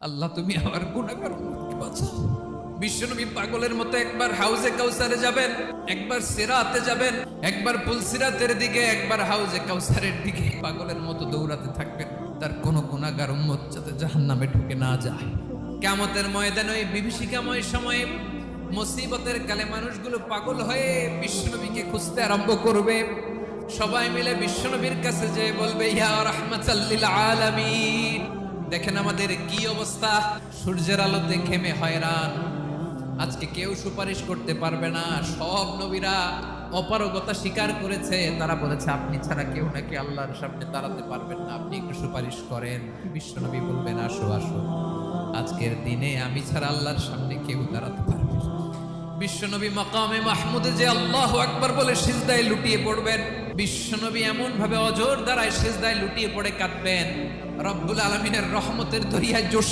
আল্লাহ তুমি আমার গুনাহগার উম্মতকে বাঁচাও। বিশ্বনবী পাগলের মতো একবার হাউজে কাউসারে যাবেন, একবার সিরাতে যাবেন, একবার পুলসিরাতের দিকে, একবার হাউজে কাউসারের দিকে পাগলের মতো দৌড়াতে থাকবেন, তার কোনো গুনাহগার উম্মত যাতে জাহান্নামে ঢুকে না যায়। কিয়ামতের ময়দানে ওই বিভীষিকাময় সময়ে মুসিবতের কালে মানুষগুলো পাগল হয়ে বিশ্বনবীকে খুঁজতে আরম্ভ করবে। সবাই মিলে বিশ্বনবীর কাছে যেয়ে বলবে, ইয়া রাহমাতাল লিল আলামিন, দেখেন আমাদের কি অবস্থা, সূর্যের আলোতে ঘেমে হয়রান, আজকে কেউ সুপারিশ করতে পারবে না। সব নবীরা অপারগতা স্বীকার করেছে, তারা বলেছে আপনি ছাড়া কেউ নাকি আল্লাহর সামনে দাঁড়াতে পারবেন না, আপনি একটু সুপারিশ করেন। বিশ্বনবী বলবেন, আসো আসো, আজকের দিনে আমি ছাড়া আল্লাহর সামনে কেউ দাঁড়াতে পারবে না। বিশ্বনবী মাকামে মাহমুদে যে আল্লাহু আকবার বলে সিজদায় লুটিয়ে পড়বেন, বিশ্বনবী এমন ভাবে অজর দ্বারায় সিজদায় লুটিয়ে পড়ে কাঁদবেন, রব্বুল আলামিনের রহমতের দরিয়ায় জোশ